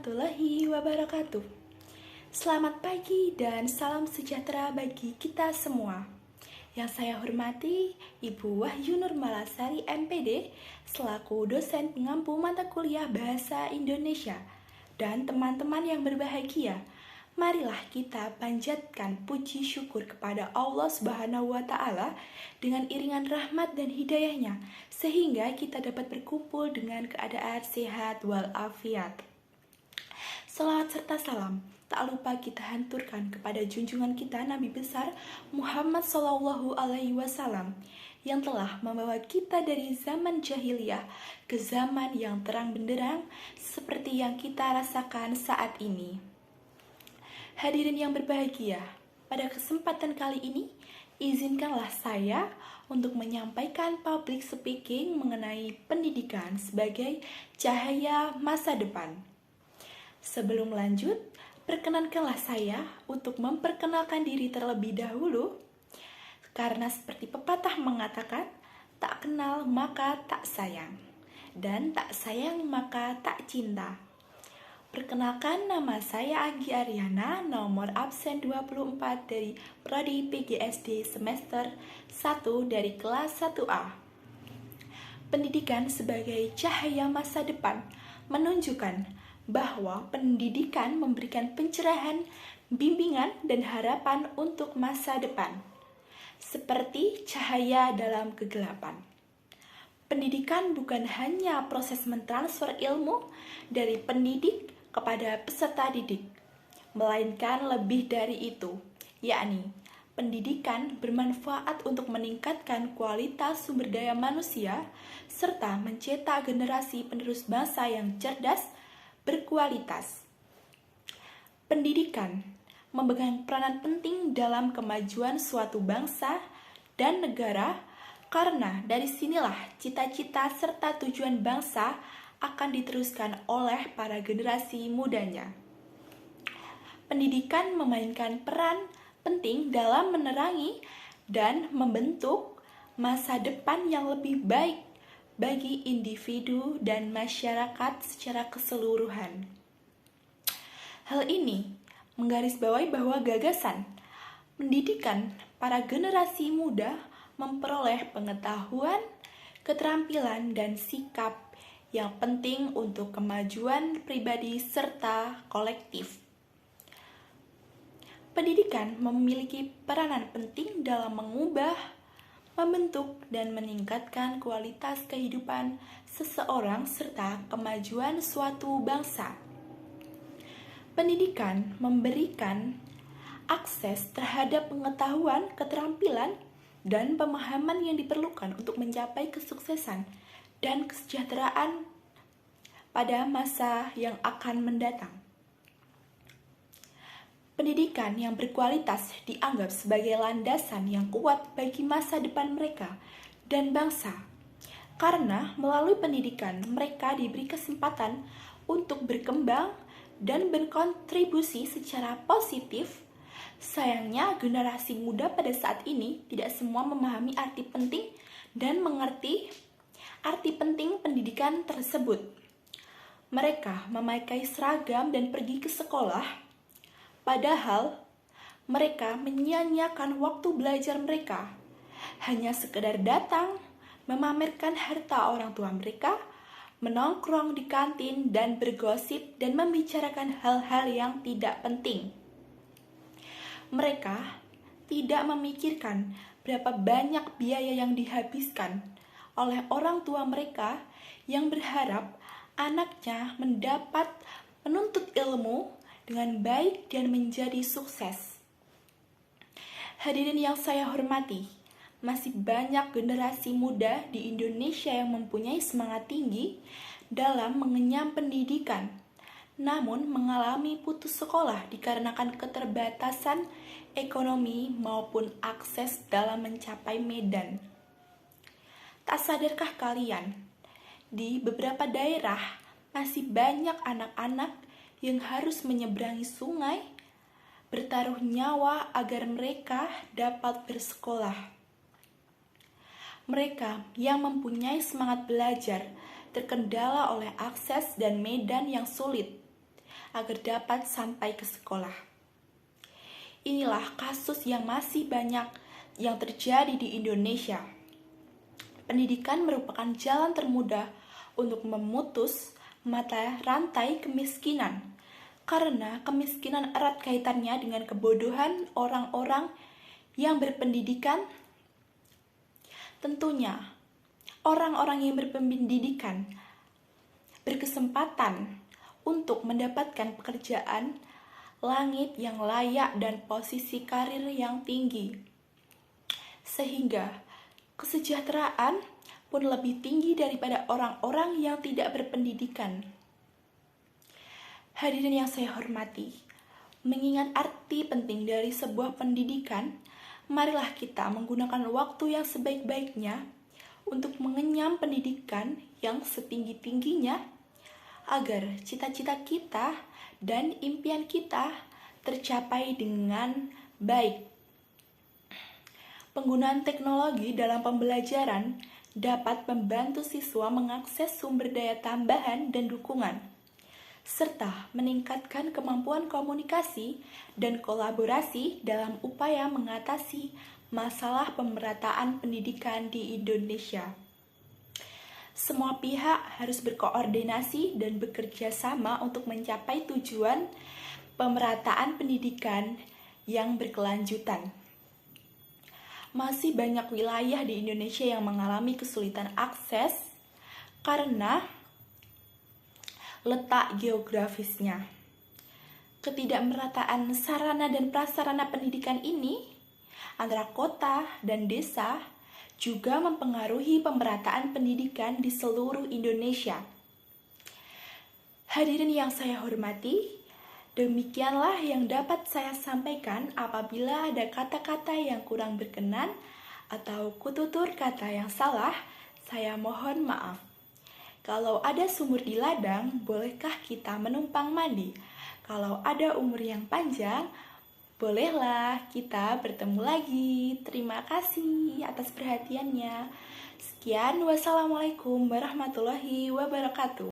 warahmatullahi wabarakatuh. Selamat pagi dan salam sejahtera bagi kita semua. Yang saya hormati Ibu Wahyu Nur Malasari MPD selaku dosen pengampu mata kuliah Bahasa Indonesia. Dan teman-teman yang berbahagia, marilah kita panjatkan puji syukur kepada Allah Subhanahu wa Ta'ala dengan iringan rahmat dan hidayahnya, sehingga kita dapat berkumpul dengan keadaan sehat walafiat. Salawat serta salam tak lupa kita hanturkan kepada junjungan kita Nabi besar Muhammad Sallallahu Alaihi Wasallam yang telah membawa kita dari zaman jahiliyah ke zaman yang terang benderang seperti yang kita rasakan saat ini. Hadirin yang berbahagia, pada kesempatan kali ini izinkanlah saya untuk menyampaikan public speaking mengenai pendidikan sebagai cahaya masa depan. Sebelum lanjut, perkenankanlah saya untuk memperkenalkan diri terlebih dahulu, karena seperti pepatah mengatakan, tak kenal maka tak sayang, dan tak sayang maka tak cinta. Perkenalkan, nama saya Anggi Ariana, nomor absen 24 dari Prodi PGSD semester 1 dari kelas 1A. Pendidikan sebagai cahaya masa depan menunjukkan bahwa pendidikan memberikan pencerahan, bimbingan, dan harapan untuk masa depan, seperti cahaya dalam kegelapan. Pendidikan bukan hanya proses mentransfer ilmu dari pendidik kepada peserta didik, melainkan lebih dari itu, yakni pendidikan bermanfaat untuk meningkatkan kualitas sumber daya manusia serta mencetak generasi penerus bangsa yang cerdas, berkualitas. Pendidikan memegang peranan penting dalam kemajuan suatu bangsa dan negara, karena dari sinilah cita-cita serta tujuan bangsa akan diteruskan oleh para generasi mudanya. Pendidikan memainkan peran penting dalam menerangi dan membentuk masa depan yang lebih baik bagi individu dan masyarakat secara keseluruhan. Hal ini menggarisbawahi bahwa gagasan pendidikan para generasi muda memperoleh pengetahuan, keterampilan, dan sikap yang penting untuk kemajuan pribadi serta kolektif. Pendidikan memiliki peranan penting dalam mengubah, membentuk, dan meningkatkan kualitas kehidupan seseorang serta kemajuan suatu bangsa. Pendidikan memberikan akses terhadap pengetahuan, keterampilan, dan pemahaman yang diperlukan untuk mencapai kesuksesan dan kesejahteraan pada masa yang akan mendatang. Pendidikan yang berkualitas dianggap sebagai landasan yang kuat bagi masa depan mereka dan bangsa, karena melalui pendidikan mereka diberi kesempatan untuk berkembang dan berkontribusi secara positif. Sayangnya, generasi muda pada saat ini tidak semua memahami arti penting dan mengerti arti penting pendidikan tersebut. Mereka memakai seragam dan pergi ke sekolah, padahal mereka menyia-nyiakan waktu belajar mereka, hanya sekedar datang, memamerkan harta orang tua mereka, menongkrong di kantin dan bergosip dan membicarakan hal-hal yang tidak penting. Mereka tidak memikirkan berapa banyak biaya yang dihabiskan oleh orang tua mereka yang berharap anaknya mendapat menuntut ilmu dengan baik dan menjadi sukses. Hadirin yang saya hormati, masih banyak generasi muda di Indonesia yang mempunyai semangat tinggi dalam mengenyam pendidikan, namun mengalami putus sekolah dikarenakan keterbatasan ekonomi maupun akses dalam mencapai medan. Tak sadarkah kalian, di beberapa daerah masih banyak anak-anak yang harus menyeberangi sungai, bertaruh nyawa agar mereka dapat bersekolah. Mereka yang mempunyai semangat belajar terkendala oleh akses dan medan yang sulit, agar dapat sampai ke sekolah. Inilah kasus yang masih banyak yang terjadi di Indonesia. Pendidikan merupakan jalan termudah untuk memutus mata rantai kemiskinan, karena kemiskinan erat kaitannya dengan kebodohan orang-orang yang berpendidikan. Tentunya, orang-orang yang berpendidikan berkesempatan untuk mendapatkan pekerjaan langit yang layak dan posisi karir yang tinggi, sehingga kesejahteraan pun lebih tinggi daripada orang-orang yang tidak berpendidikan. Hadirin yang saya hormati, mengingat arti penting dari sebuah pendidikan, marilah kita menggunakan waktu yang sebaik-baiknya untuk mengenyam pendidikan yang setinggi-tingginya agar cita-cita kita dan impian kita tercapai dengan baik. Penggunaan teknologi dalam pembelajaran dapat membantu siswa mengakses sumber daya tambahan dan dukungan, serta meningkatkan kemampuan komunikasi dan kolaborasi dalam upaya mengatasi masalah pemerataan pendidikan di Indonesia. Semua pihak harus berkoordinasi dan bekerja sama untuk mencapai tujuan pemerataan pendidikan yang berkelanjutan. Masih banyak wilayah di Indonesia yang mengalami kesulitan akses karena letak geografisnya. Ketidakmerataan sarana dan prasarana pendidikan ini antara kota dan desa juga mempengaruhi pemerataan pendidikan di seluruh Indonesia. Hadirin yang saya hormati, demikianlah yang dapat saya sampaikan. Apabila ada kata-kata yang kurang berkenan atau kututur kata yang salah, saya mohon maaf. Kalau ada sumur di ladang, bolehkah kita menumpang mandi? Kalau ada umur yang panjang, bolehlah kita bertemu lagi. Terima kasih atas perhatiannya. Sekian, wassalamualaikum warahmatullahi wabarakatuh.